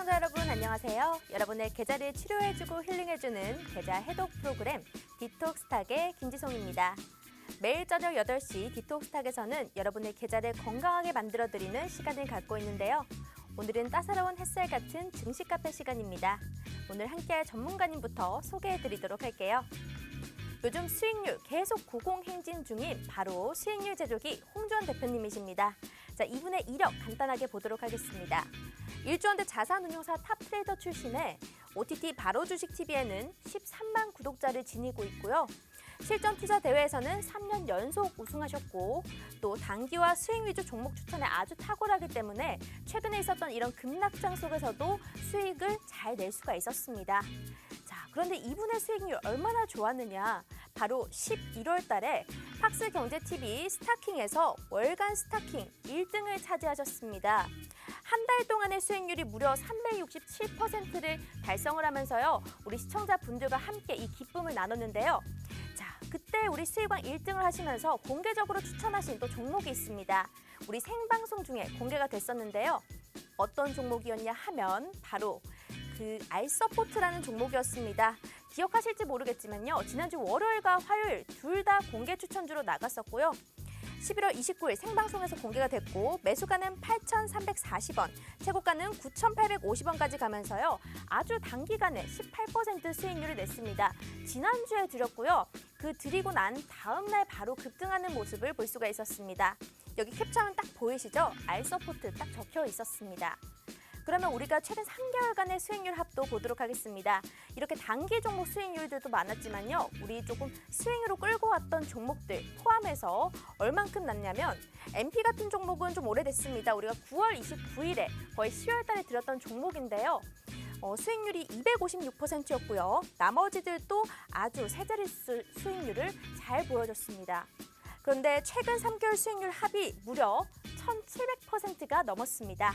시청자 여러분 안녕하세요. 여러분의 계좌를 치료해주고 힐링해주는 계좌 해독 프로그램 디톡스탁의 김지송입니다. 매일 저녁 8시 디톡스탁에서는 여러분의 계좌를 건강하게 만들어드리는 시간을 갖고 있는데요. 오늘은 따사로운 햇살 같은 증식 카페 시간입니다. 오늘 함께할 전문가님부터 소개해드리도록 할게요. 요즘 수익률 계속 고공행진 중인 바로 수익률 제조기 홍주원 대표님이십니다. 자, 이분의 이력 간단하게 보도록 하겠습니다. 1조원대 자산운용사 탑트레이더 출신의 OTT 바로주식TV에는 13만 구독자를 지니고 있고요. 실전투자대회에서는 3년 연속 우승하셨고 또 단기와 수익 위주 종목 추천에 아주 탁월하기 때문에 최근에 있었던 이런 급락장 속에서도 수익을 잘 낼 수가 있었습니다. 자, 그런데 이분의 수익률 얼마나 좋았느냐? 바로 11월 달에 팍스경제TV 스타킹에서 월간 스타킹 1등을 차지하셨습니다. 한 달 동안의 수익률이 무려 367%를 달성을 하면서요. 우리 시청자분들과 함께 이 기쁨을 나눴는데요. 자, 그때 우리 수익왕 1등을 하시면서 공개적으로 추천하신 또 종목이 있습니다. 우리 생방송 중에 공개가 됐었는데요. 어떤 종목이었냐 하면 바로 그 알서포트라는 종목이었습니다. 기억하실지 모르겠지만요. 지난주 월요일과 화요일 둘 다 공개 추천주로 나갔었고요. 11월 29일 생방송에서 공개가 됐고 매수가는 8,340원, 최고가는 9,850원까지 가면서요. 아주 단기간에 18% 수익률을 냈습니다. 지난주에 드렸고요. 그 드리고 난 다음 날 바로 급등하는 모습을 볼 수가 있었습니다. 여기 캡처하면 딱 보이시죠? 알서포트 딱 적혀 있었습니다. 그러면 우리가 최근 3개월간의 수익률 합도 보도록 하겠습니다. 이렇게 단기 종목 수익률들도 많았지만요. 우리 조금 수익으로 끌고 왔던 종목들 포함해서 얼만큼 났냐면 MP 같은 종목은 좀 오래됐습니다. 우리가 9월 29일에 거의 10월 달에 들었던 종목인데요. 수익률이 256%였고요. 나머지들도 아주 세 자릿수 수익률을 잘 보여줬습니다. 그런데 최근 3개월 수익률 합이 무려 1,700%가 넘었습니다.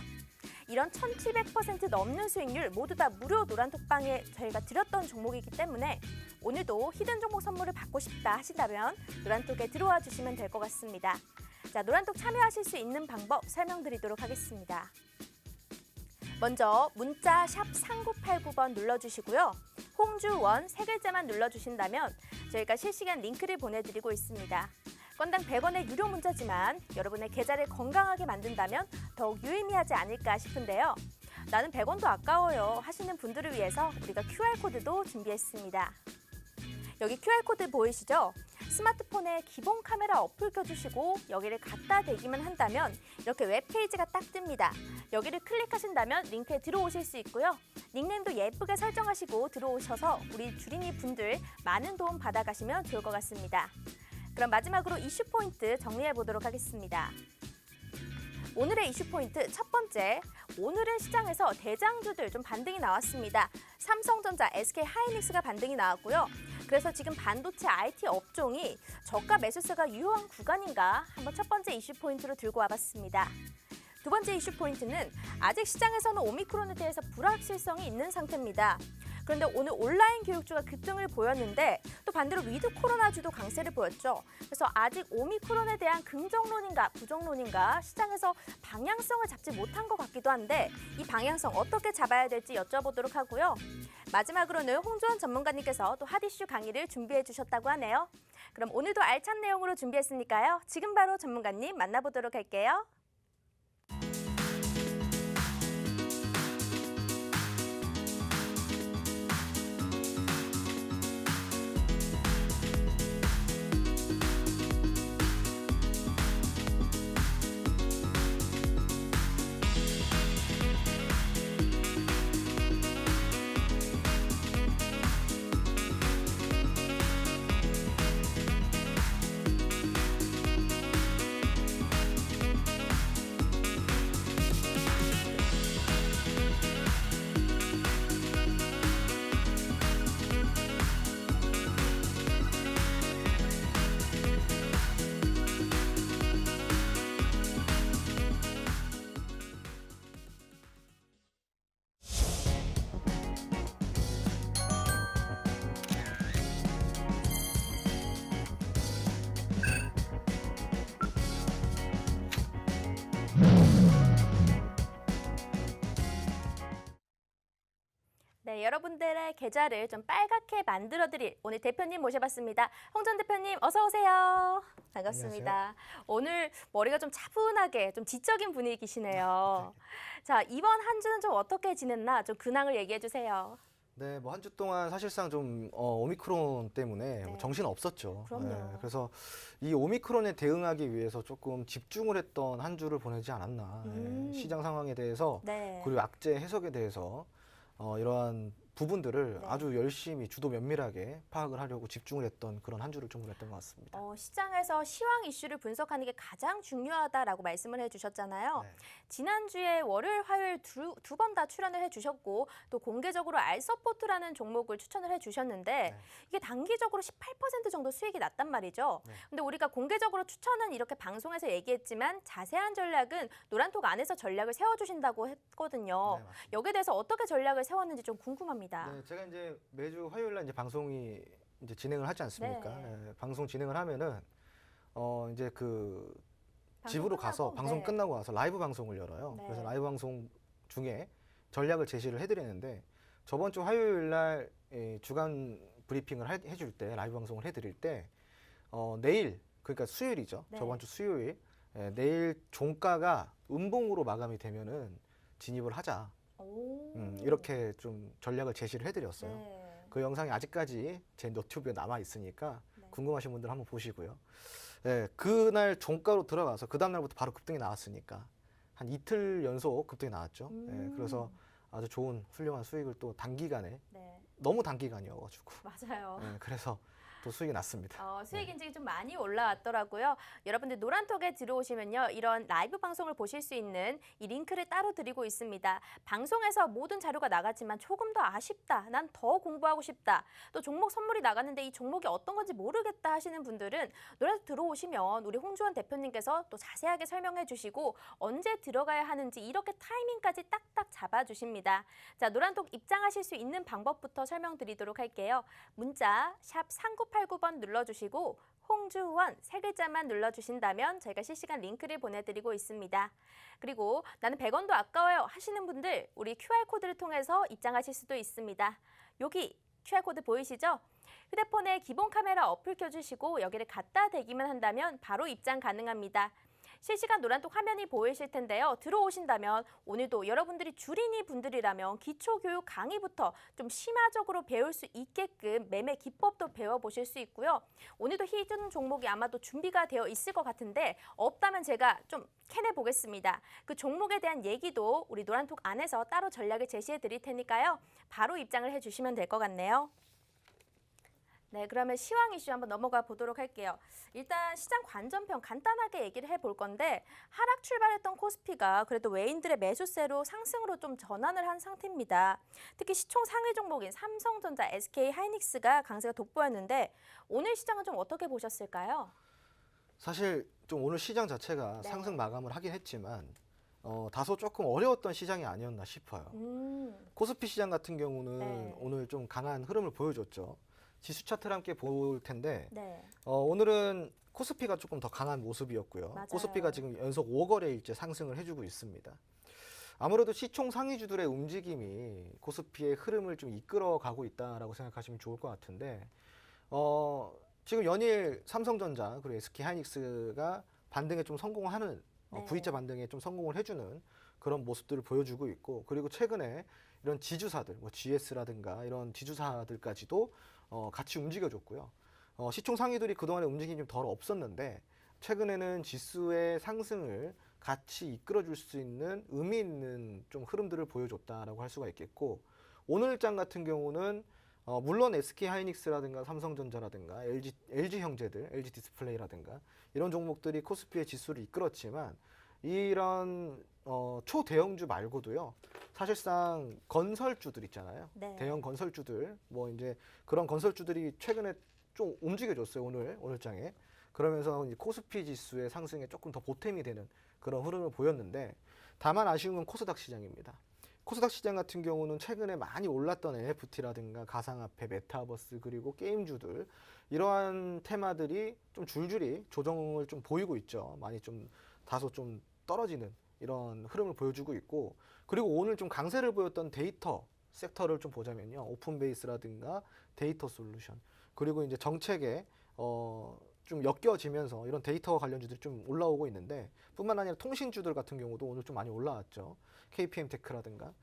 이런 1,700% 넘는 수익률 모두 다 무료 노란톡방에 저희가 드렸던 종목이기 때문에 오늘도 히든 종목 선물을 받고 싶다 하신다면 노란톡에 들어와 주시면 될 것 같습니다. 자, 노란톡 참여하실 수 있는 방법 설명드리도록 하겠습니다. 먼저 문자 샵 3989번 눌러주시고요. 홍주원 세 글자만 눌러주신다면 저희가 실시간 링크를 보내드리고 있습니다. 건당 100원의 유료 문자지만 여러분의 계좌를 건강하게 만든다면 더욱 유의미하지 않을까 싶은데요. 나는 100원도 아까워요 하시는 분들을 위해서 우리가 QR코드도 준비했습니다. 여기 QR코드 보이시죠? 스마트폰에 기본 카메라 어플 켜주시고 여기를 갖다 대기만 한다면 이렇게 웹페이지가 딱 뜹니다. 여기를 클릭하신다면 링크에 들어오실 수 있고요. 닉네임도 예쁘게 설정하시고 들어오셔서 우리 주린이 분들 많은 도움 받아가시면 좋을 것 같습니다. 그럼 마지막으로 이슈 포인트 정리해 보도록 하겠습니다. 오늘의 이슈 포인트 첫 번째, 오늘은 시장에서 대장주들 좀 반등이 나왔습니다. 삼성전자, SK하이닉스가 반등이 나왔고요. 그래서 지금 반도체 IT 업종이 저가 매수세가 유효한 구간인가 한번 첫 번째 이슈 포인트로 들고 와봤습니다. 두 번째 이슈 포인트는 아직 시장에서는 오미크론에 대해서 불확실성이 있는 상태입니다. 그런데 오늘 온라인 교육주가 급등을 보였는데 또 반대로 위드 코로나주도 강세를 보였죠. 그래서 아직 오미크론에 대한 긍정론인가 부정론인가 시장에서 방향성을 잡지 못한 것 같기도 한데 이 방향성 어떻게 잡아야 될지 여쭤보도록 하고요. 마지막으로는 홍주원 전문가님께서 또 핫이슈 강의를 준비해 주셨다고 하네요. 그럼 오늘도 알찬 내용으로 준비했으니까요. 지금 바로 전문가님 만나보도록 할게요. 네, 여러분들의 계좌를 좀 빨갛게 만들어드릴 오늘 대표님 모셔봤습니다. 홍 전 대표님 어서 오세요. 반갑습니다. 안녕하세요. 오늘 머리가 좀 차분하게 좀 지적인 분위기시네요. 자, 이번 한 주는 좀 어떻게 지냈나 좀 근황을 얘기해 주세요. 네, 뭐 한 주 동안 사실상 좀 오미크론 때문에 네. 정신 없었죠. 그럼요. 그래서 이 오미크론에 대응하기 위해서 조금 집중을 했던 한 주를 보내지 않았나. 시장 상황에 대해서 네. 그리고 악재 해석에 대해서 이러한 부분들을 네. 아주 열심히 주도 면밀하게 파악을 하려고 집중을 했던 그런 한 주를 좀 보냈던 것 같습니다. 시장에서 시황 이슈를 분석하는 게 가장 중요하다라고 말씀을 해주셨잖아요. 네. 지난주에 월요일, 화요일 두 번 다 출연을 해주셨고 또 공개적으로 알서포트라는 종목을 추천을 해주셨는데 네. 이게 단기적으로 18% 정도 수익이 났단 말이죠. 네. 근데 우리가 공개적으로 추천은 이렇게 방송에서 얘기했지만 자세한 전략은 노란톡 안에서 전략을 세워주신다고 했거든요. 네, 맞습니다. 여기에 대해서 어떻게 전략을 세웠는지 좀 궁금합니다. 네, 제가 이제 매주 화요일 날 이제 방송이 이제 진행을 하지 않습니까? 네. 방송 진행을 하면은 이제 그 방송 집으로 끝나고, 가서 방송 네. 끝나고 와서 라이브 방송을 열어요. 네. 그래서 라이브 방송 중에 전략을 제시를 해드리는데 저번 주 화요일 날 주간 브리핑을 해줄 때 라이브 방송을 해드릴 때 내일 그러니까 수요일이죠. 네. 저번 주 수요일 내일 종가가 음봉으로 마감이 되면은 진입을 하자. 오. 이렇게 좀 전략을 제시를 해드렸어요. 네. 그 영상이 아직까지 제 너튜브에 남아 있으니까 네. 궁금하신 분들 한번 보시고요. 예, 그날 종가로 들어가서 그 다음 날부터 바로 급등이 나왔으니까 한 이틀 연속 급등이 나왔죠. 예, 그래서 아주 좋은 훌륭한 수익을 또 단기간에 네. 너무 단기간이어가지고 맞아요. 예, 그래서 또 수익이 났습니다. 수익 인증이 좀 많이 올라왔더라고요. 여러분들 노란톡에 들어오시면요. 이런 라이브 방송을 보실 수 있는 이 링크를 따로 드리고 있습니다. 방송에서 모든 자료가 나갔지만 조금 더 아쉽다. 난 더 공부하고 싶다. 또 종목 선물이 나갔는데 이 종목이 어떤 건지 모르겠다 하시는 분들은 노란톡 들어오시면 우리 홍주원 대표님께서 또 자세하게 설명해 주시고 언제 들어가야 하는지 이렇게 타이밍까지 딱딱 잡아주십니다. 자, 노란톡 입장하실 수 있는 방법부터 설명드리도록 할게요. 문자 샵 3989번 눌러주시고 홍주원 세 글자만 눌러주신다면 저희가 실시간 링크를 보내드리고 있습니다. 그리고 나는 100원도 아까워요 하시는 분들 우리 QR코드를 통해서 입장하실 수도 있습니다. 여기 QR코드 보이시죠? 휴대폰에 기본 카메라 어플 켜주시고 여기를 갖다 대기만 한다면 바로 입장 가능합니다. 실시간 노란톡 화면이 보이실 텐데요. 들어오신다면 오늘도 여러분들이 주린이 분들이라면 기초교육 강의부터 좀 심화적으로 배울 수 있게끔 매매 기법도 배워보실 수 있고요. 오늘도 히든 종목이 아마도 준비가 되어 있을 것 같은데 없다면 제가 좀 캐내보겠습니다. 그 종목에 대한 얘기도 우리 노란톡 안에서 따로 전략을 제시해 드릴 테니까요. 바로 입장을 해주시면 될 것 같네요. 네, 그러면 시황 이슈 한번 넘어가 보도록 할게요. 일단 시장 관전평 간단하게 얘기를 해볼 건데 하락 출발했던 코스피가 그래도 외인들의 매수세로 상승으로 좀 전환을 한 상태입니다. 특히 시총 상위 종목인 삼성전자, SK 하이닉스가 강세가 돋보였는데 오늘 시장은 좀 어떻게 보셨을까요? 사실 좀 오늘 시장 자체가 네. 상승 마감을 하긴 했지만 다소 조금 어려웠던 시장이 아니었나 싶어요. 코스피 시장 같은 경우는 네. 오늘 좀 강한 흐름을 보여줬죠. 지수 차트를 함께 볼 텐데 네. 오늘은 코스피가 조금 더 강한 모습이었고요. 맞아요. 코스피가 지금 연속 5거래일째 상승을 해주고 있습니다. 아무래도 시총 상위주들의 움직임이 코스피의 흐름을 좀 이끌어가고 있다라고 생각하시면 좋을 것 같은데 지금 연일 삼성전자 그리고 SK 하이닉스가 반등에 좀 성공하는 네. V자 반등에 좀 성공을 해주는 그런 모습들을 보여주고 있고 그리고 최근에 이런 지주사들 뭐 GS라든가 이런 지주사들까지도 같이 움직여줬고요. 시총 상위들이 그동안에 움직임이 좀 덜 없었는데 최근에는 지수의 상승을 같이 이끌어줄 수 있는 의미 있는 좀 흐름들을 보여줬다라고 할 수가 있겠고 오늘장 같은 경우는 물론 SK 하이닉스라든가 삼성전자라든가 LG 형제들, LG 디스플레이라든가 이런 종목들이 코스피의 지수를 이끌었지만 이런 초대형주 말고도요. 사실상 건설주들 있잖아요. 네. 대형 건설주들 뭐 이제 그런 건설주들이 최근에 좀 움직여줬어요. 오늘장에. 그러면서 이제 코스피 지수의 상승에 조금 더 보탬이 되는 그런 흐름을 보였는데 다만 아쉬운 건 코스닥 시장입니다. 코스닥 시장 같은 경우는 최근에 많이 올랐던 NFT라든가 가상화폐, 메타버스 그리고 게임주들 이러한 테마들이 좀 줄줄이 조정을 좀 보이고 있죠. 많이 좀 다소 좀 떨어지는 이런 흐름을 보여주고 있고 그리고 오늘 좀 강세를 보였던 데이터 섹터를 좀 보자면요. 오픈 베이스라든가 데이터 솔루션 그리고 이제 정책에 좀 엮여지면서 이런 데이터와 관련주들이 좀 올라오고 있는데 뿐만 아니라 통신주들 같은 경우도 오늘 좀 많이 올라왔죠. KPM 테크라든가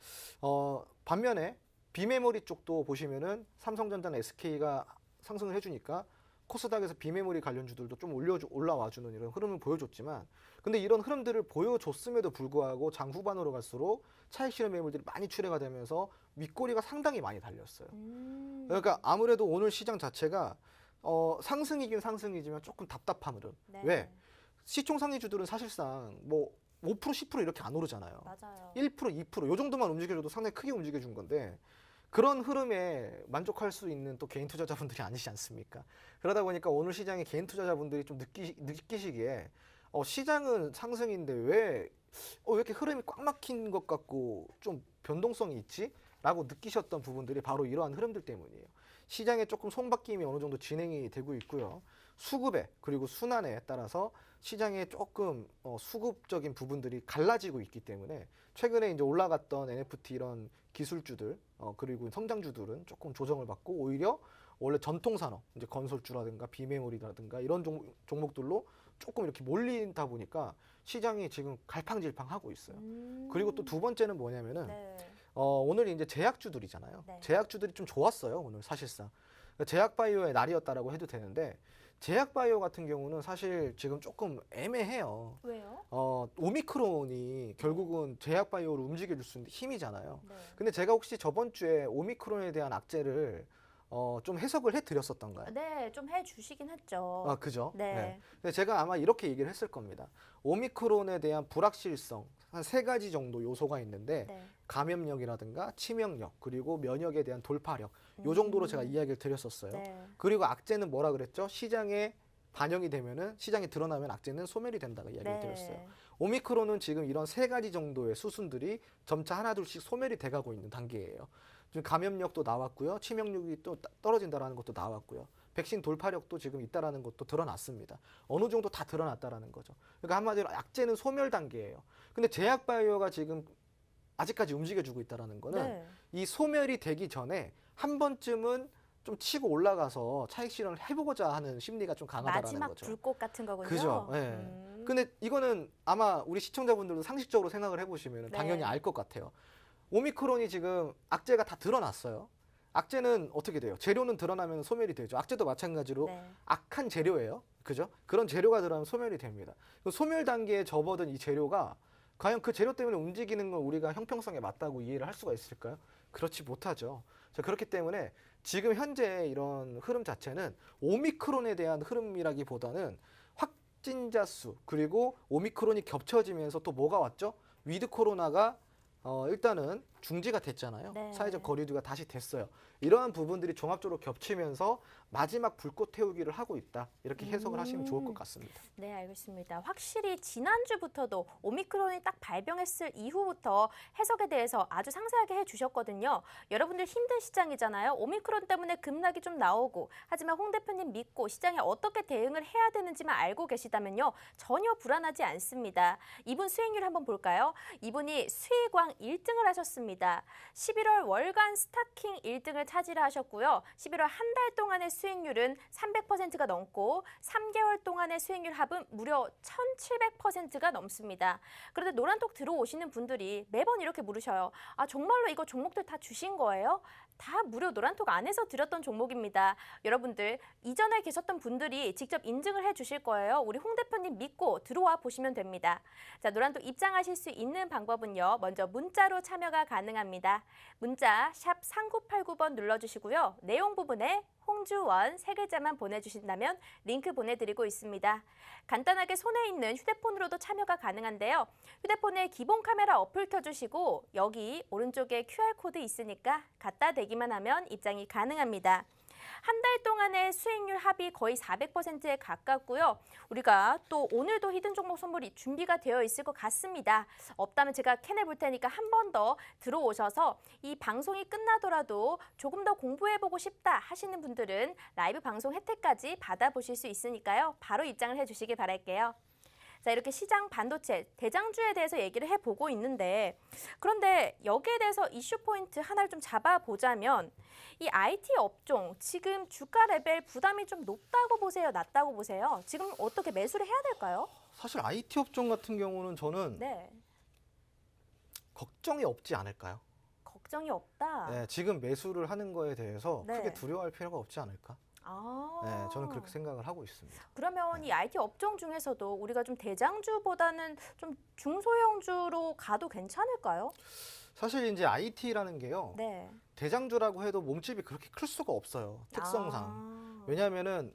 반면에 비메모리 쪽도 보시면은 삼성전자나 SK가 상승을 해주니까 코스닥에서 비메모리 관련주들도 좀 올라와주는 이런 흐름을 보여줬지만 근데 이런 흐름들을 보여줬음에도 불구하고 장 후반으로 갈수록 차익 실현 매물들이 많이 출회가 되면서 윗꼬리가 상당히 많이 달렸어요. 그러니까 아무래도 오늘 시장 자체가 상승이긴 상승이지만 조금 답답한 흐름. 네. 왜? 시총 상위주들은 사실상 뭐 5% 10% 이렇게 안 오르잖아요. 맞아요. 1% 2%요 정도만 움직여줘도 상당히 크게 움직여준 건데 그런 흐름에 만족할 수 있는 또 개인 투자자분들이 아니지 않습니까? 그러다 보니까 오늘 시장에 개인 투자자분들이 좀 느끼시기에 시장은 상승인데 왜 이렇게 흐름이 꽉 막힌 것 같고 좀 변동성이 있지? 라고 느끼셨던 부분들이 바로 이러한 흐름들 때문이에요. 시장에 조금 손바뀜이 어느 정도 진행이 되고 있고요. 수급에 그리고 순환에 따라서 시장에 조금 수급적인 부분들이 갈라지고 있기 때문에 최근에 이제 올라갔던 NFT 이런 기술주들 그리고 성장주들은 조금 조정을 받고 오히려 원래 전통산업 이제 건설주라든가 비메모리라든가 이런 종목들로 조금 이렇게 몰린다 보니까 시장이 지금 갈팡질팡하고 있어요. 그리고 또 두 번째는 뭐냐면은 네. 오늘 이제 제약주들이잖아요. 네. 제약주들이 좀 좋았어요. 오늘 사실상 제약바이오의 날이었다라고 해도 되는데 제약바이오 같은 경우는 사실 지금 조금 애매해요. 왜요? 오미크론이 결국은 제약바이오를 움직여줄 수 있는 힘이잖아요. 네. 근데 제가 혹시 저번 주에 오미크론에 대한 악재를 좀 해석을 해드렸었던가요? 네, 좀 해주시긴 했죠. 아, 그죠? 네. 근데 제가 아마 이렇게 얘기를 했을 겁니다. 오미크론에 대한 불확실성 한 3가지 정도 요소가 있는데 네. 감염력이라든가 치명력 그리고 면역에 대한 돌파력 요 정도로 제가 이야기를 드렸었어요. 네. 그리고 악재는 뭐라 그랬죠? 시장에 반영이 되면은 시장에 드러나면 악재는 소멸이 된다고 이야기를 네. 드렸어요. 오미크론은 지금 이런 3가지 정도의 수순들이 점차 하나둘씩 소멸이 돼가고 있는 단계예요. 지금 감염력도 나왔고요, 치명력이 또 떨어진다라는 것도 나왔고요, 백신 돌파력도 지금 있다라는 것도 드러났습니다. 어느 정도 다 드러났다라는 거죠. 그러니까 한마디로 악재는 소멸 단계예요. 근데 제약바이오가 지금 아직까지 움직여주고 있다라는 거는 네. 이 소멸이 되기 전에 한 번쯤은 좀 치고 올라가서 차익 실현을 해보고자 하는 심리가 좀 강하다라는 마지막 거죠. 불꽃 같은 거군요. 그죠. 예. 근데 이거는 아마 우리 시청자분들도 상식적으로 생각을 해보시면 네. 당연히 알 것 같아요. 오미크론이 지금 악재가 다 드러났어요. 악재는 어떻게 돼요? 재료는 드러나면 소멸이 되죠. 악재도 마찬가지로 네. 악한 재료예요. 그죠? 그런 재료가 들어가면 소멸이 됩니다. 그 소멸 단계에 접어든 이 재료가 과연 그 재료 때문에 움직이는 걸 우리가 형평성에 맞다고 이해를 할 수가 있을까요? 그렇지 못하죠. 자, 그렇기 때문에 지금 현재 이런 흐름 자체는 오미크론에 대한 흐름이라기보다는 확진자 수 그리고 오미크론이 겹쳐지면서 또 뭐가 왔죠? 위드 코로나가 일단은 중지가 됐잖아요. 네. 사회적 거리두기가 다시 됐어요. 이러한 부분들이 종합적으로 겹치면서 마지막 불꽃 태우기를 하고 있다. 이렇게 해석을 하시면 좋을 것 같습니다. 네, 알겠습니다. 확실히 지난주부터도 오미크론이 딱 발병했을 이후부터 해석에 대해서 아주 상세하게 해주셨거든요. 여러분들 힘든 시장이잖아요. 오미크론 때문에 급락이 좀 나오고 하지만 홍 대표님 믿고 시장에 어떻게 대응을 해야 되는지만 알고 계시다면요. 전혀 불안하지 않습니다. 이분 수익률 한번 볼까요? 이분이 수익왕 1등을 하셨습니다. 11월 월간 스타킹 1등을 차지하셨고요. 11월 한 달 동안의 수익률은 300%가 넘고 3개월 동안의 수익률 합은 무려 1700%가 넘습니다. 그런데 노란톡 들어오시는 분들이 매번 이렇게 물으셔요. 아, 정말로 이거 종목들 다 주신 거예요? 다 무료 노란톡 안에서 드렸던 종목입니다. 여러분들 이전에 계셨던 분들이 직접 인증을 해주실 거예요. 우리 홍 대표님 믿고 들어와 보시면 됩니다. 자, 노란톡 입장하실 수 있는 방법은요. 먼저 문자로 참여가 가능합니다. 문자 샵 3989번 눌러주시고요. 내용 부분에 홍주원 3글자만 보내주신다면 링크 보내드리고 있습니다. 간단하게 손에 있는 휴대폰으로도 참여가 가능한데요. 휴대폰에 기본 카메라 어플 켜주시고 여기 오른쪽에 QR코드 있으니까 갖다 대기만 하면 입장이 가능합니다. 한 달 동안의 수익률 합이 거의 400%에 가깝고요. 우리가 또 오늘도 히든 종목 선물이 준비가 되어 있을 것 같습니다. 없다면 제가 캔해 볼 테니까 한 번 더 들어오셔서 이 방송이 끝나더라도 조금 더 공부해보고 싶다 하시는 분들은 라이브 방송 혜택까지 받아보실 수 있으니까요. 바로 입장을 해주시길 바랄게요. 자, 이렇게 시장 반도체 대장주에 대해서 얘기를 해보고 있는데 그런데 여기에 대해서 이슈 포인트 하나를 좀 잡아보자면 이 IT 업종 지금 주가 레벨 부담이 좀 높다고 보세요? 낮다고 보세요? 지금 어떻게 매수를 해야 될까요? 사실 IT 업종 같은 경우는 저는 네, 걱정이 없지 않을까요? 걱정이 없다. 네, 지금 매수를 하는 거에 대해서 네. 크게 두려워할 필요가 없지 않을까? 아, 네, 저는 그렇게 생각을 하고 있습니다. 그러면 네. 이 IT 업종 중에서도 우리가 좀 대장주보다는 좀 중소형주로 가도 괜찮을까요? 사실 이제 IT라는 게요. 네. 대장주라고 해도 몸집이 그렇게 클 수가 없어요. 특성상. 아, 왜냐하면은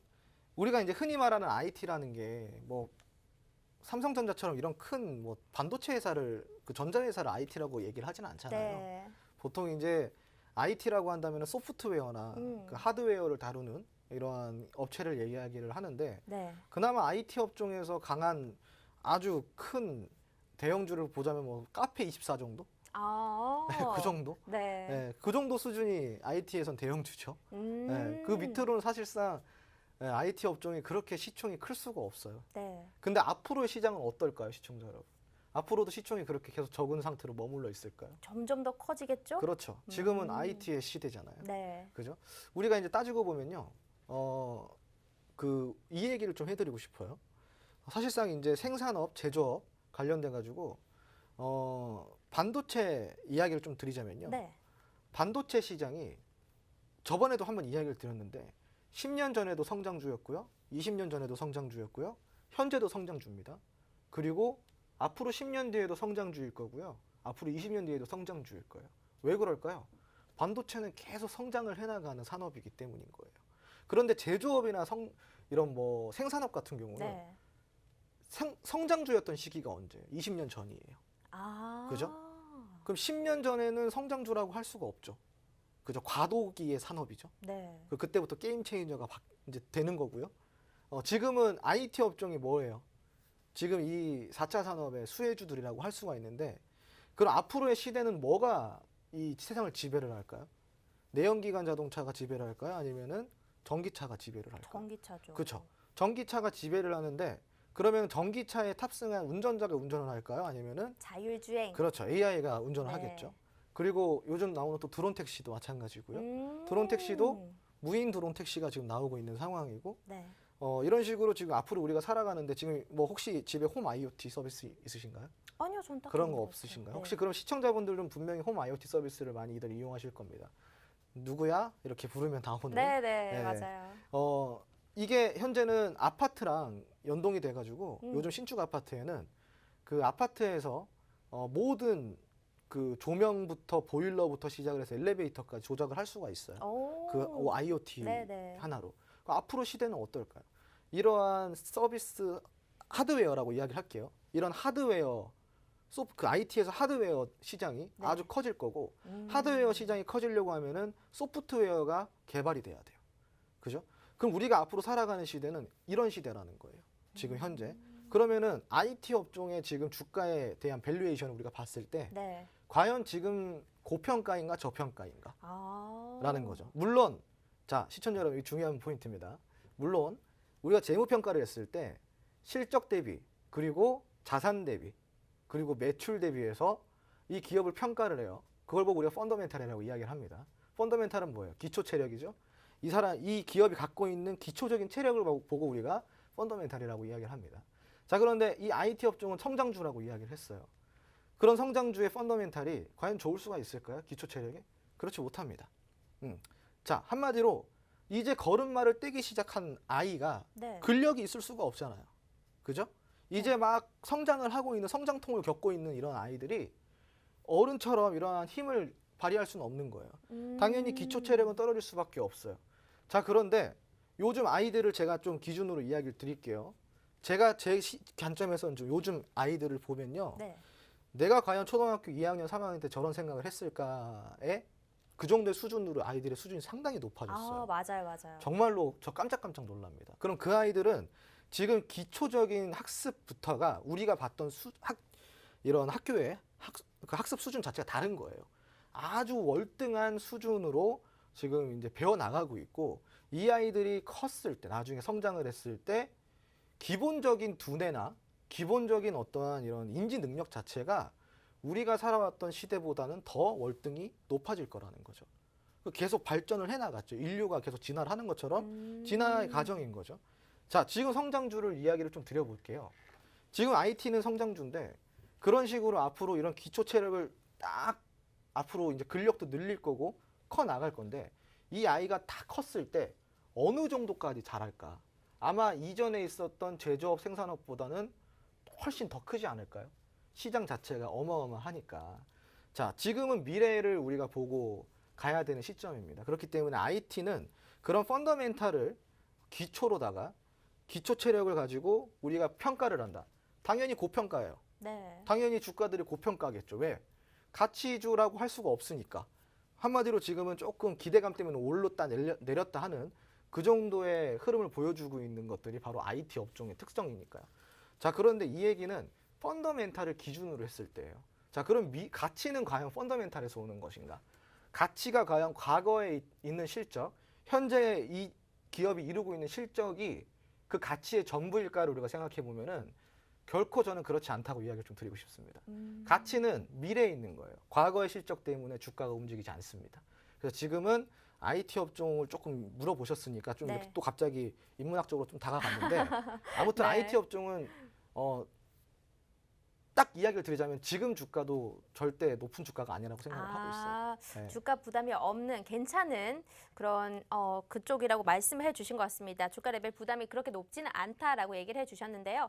우리가 이제 흔히 말하는 IT라는 게 뭐 삼성전자처럼 이런 큰 뭐 반도체 회사를 그 전자회사를 IT라고 얘기를 하지는 않잖아요. 네. 보통 이제 IT라고 한다면 소프트웨어나 음. 그 하드웨어를 다루는 이러한 업체를 얘기하기를 하는데 네. 그나마 IT 업종에서 강한 아주 큰 대형주를 보자면 뭐 카페24 정도? 아, 그 정도? 네. 네, 그 정도 수준이 IT에선 대형주죠. 네, 그 음. 밑으로는 사실상 IT 업종이 그렇게 시총이 클 수가 없어요. 네. 근데 앞으로의 시장은 어떨까요, 시청자 여러분? 앞으로도 시총이 그렇게 계속 적은 상태로 머물러 있을까요? 점점 더 커지겠죠? 그렇죠. 지금은 음. IT의 시대잖아요. 네. 그죠? 우리가 이제 따지고 보면요. 이 얘기를 좀 해드리고 싶어요. 사실상 이제 생산업, 제조업 관련돼 가지고 반도체 이야기를 좀 드리자면요. 네. 반도체 시장이 저번에도 한번 이야기를 드렸는데 10년 전에도 성장주였고요. 20년 전에도 성장주였고요. 현재도 성장주입니다. 그리고 앞으로 10년 뒤에도 성장주일 거고요. 앞으로 20년 뒤에도 성장주일 거예요. 왜 그럴까요? 반도체는 계속 성장을 해나가는 산업이기 때문인 거예요. 그런데 제조업이나 이런 뭐 생산업 같은 경우는 네. 성장주였던 시기가 언제예요? 20년 전이에요. 아. 그죠? 그럼 10년 전에는 성장주라고 할 수가 없죠. 그죠? 과도기의 산업이죠. 네. 그때부터 게임 체인저가 이제 되는 거고요. 지금은 IT 업종이 뭐예요? 지금 이 4차 산업의 수혜주들이라고 할 수가 있는데 그럼 앞으로의 시대는 뭐가 이 세상을 지배를 할까요? 내연기관 자동차가 지배를 할까요? 아니면은 전기차가 지배를 할까요? 전기차죠. 그렇죠. 전기차가 지배를 하는데 그러면 전기차에 탑승한 운전자가 운전을 할까요? 아니면은 자율주행. 그렇죠. AI가 운전을 네. 하겠죠. 그리고 요즘 나오는 또 드론 택시도 마찬가지고요. 드론 택시도 무인 드론 택시가 지금 나오고 있는 상황이고 네. 이런 식으로 지금 앞으로 우리가 살아가는데 지금 뭐 혹시 집에 홈 IoT 서비스 있으신가요? 아니요, 전 딱히 그런 거 없는 없으신가요? 것 같아요. 혹시 그럼 시청자분들은 분명히 홈 IoT 서비스를 많이들 이용하실 겁니다. 누구야? 이렇게 부르면 나오는. 네, 네, 네. 맞아요. 이게 현재는 아파트랑 연동이 돼가지고 요즘 신축 아파트에는 그 아파트에서 모든 그 조명부터 보일러부터 시작을 해서 엘리베이터까지 조작을 할 수가 있어요. 오. 그 IoT 네네. 하나로. 앞으로 시대는 어떨까요? 이러한 서비스 하드웨어라고 이야기를 할게요. 이런 하드웨어, 그 IT에서 하드웨어 시장이 네. 아주 커질 거고 하드웨어 시장이 커지려고 하면은 소프트웨어가 개발이 돼야 돼요. 그죠? 그럼 우리가 앞으로 살아가는 시대는 이런 시대라는 거예요. 지금 현재. 그러면은 IT 업종의 지금 주가에 대한 밸류에이션을 우리가 봤을 때 네. 과연 지금 고평가인가 저평가인가? 아. 라는 거죠. 물론 자, 시청자 여러분, 이 중요한 포인트입니다. 물론 우리가 재무 평가를 했을 때 실적 대비 그리고 자산 대비 그리고 매출 대비해서 이 기업을 평가를 해요. 그걸 보고 우리가 펀더멘탈이라고 이야기를 합니다. 펀더멘탈은 뭐예요? 기초 체력이죠. 이 기업이 갖고 있는 기초적인 체력을 보고 우리가 펀더멘탈이라고 이야기를 합니다. 자, 그런데 이 IT 업종은 성장주라고 이야기를 했어요. 그런 성장주의 펀더멘탈이 과연 좋을 수가 있을까요? 기초 체력이? 그렇지 못합니다. 자, 한마디로 이제 걸음마를 떼기 시작한 아이가 네. 근력이 있을 수가 없잖아요. 그죠? 이제 막 성장을 하고 있는 성장통을 겪고 있는 이런 아이들이 어른처럼 이러한 힘을 발휘할 수는 없는 거예요. 당연히 기초 체력은 떨어질 수밖에 없어요. 자, 그런데 요즘 아이들을 제가 좀 기준으로 이야기를 드릴게요. 제가 제 관점에서는 좀 요즘 아이들을 보면요. 네. 내가 과연 초등학교 2학년, 3학년 때 저런 생각을 했을까에 그 정도의 수준으로 아이들의 수준이 상당히 높아졌어요. 아, 맞아요, 맞아요. 정말로 저 깜짝깜짝 놀랍니다. 그럼 그 아이들은 지금 기초적인 학습부터가 우리가 봤던 이런 학교의 그 학습 수준 자체가 다른 거예요. 아주 월등한 수준으로 지금 이제 배워 나가고 있고 이 아이들이 컸을 때 나중에 성장을 했을 때 기본적인 두뇌나 기본적인 어떠한 이런 인지 능력 자체가 우리가 살아왔던 시대보다는 더 월등히 높아질 거라는 거죠. 계속 발전을 해나갔죠. 인류가 계속 진화를 하는 것처럼 진화의 과정인 거죠. 자, 지금 성장주를 이야기를 좀 드려볼게요. 지금 IT는 성장주인데 그런 식으로 앞으로 이런 기초 체력을 딱 앞으로 이제 근력도 늘릴 거고 커 나갈 건데 이 아이가 다 컸을 때 어느 정도까지 자랄까? 아마 이전에 있었던 제조업 생산업보다는 훨씬 더 크지 않을까요? 시장 자체가 어마어마하니까. 자, 지금은 미래를 우리가 보고 가야 되는 시점입니다. 그렇기 때문에 IT는 그런 펀더멘탈을 기초로다가 기초 체력을 가지고 우리가 평가를 한다. 당연히 고평가예요. 네. 당연히 주가들이 고평가겠죠. 왜? 가치주라고 할 수가 없으니까. 한마디로 지금은 조금 기대감 때문에 올랐다 내렸다 하는 그 정도의 흐름을 보여주고 있는 것들이 바로 IT 업종의 특성이니까요. 자, 그런데 이 얘기는 펀더멘탈을 기준으로 했을 때예요. 자, 그럼 가치는 과연 펀더멘탈에서 오는 것인가? 가치가 과연 과거에 있는 실적, 현재 이 기업이 이루고 있는 실적이 그 가치의 전부일까를 우리가 생각해 보면은 결코 저는 그렇지 않다고 이야기를 좀 드리고 싶습니다. 가치는 미래에 있는 거예요. 과거의 실적 때문에 주가가 움직이지 않습니다. 그래서 지금은 IT 업종을 조금 물어보셨으니까 좀 네. 이렇게 또 갑자기 인문학적으로 좀 다가갔는데 아무튼 네. IT 업종은 딱 이야기를 드리자면 지금 주가도 절대 높은 주가가 아니라고 생각을 하고 있어요. 네. 주가 부담이 없는 괜찮은 그런 그쪽이라고 말씀을 해주신 것 같습니다. 주가 레벨 부담이 그렇게 높지는 않다라고 얘기를 해주셨는데요.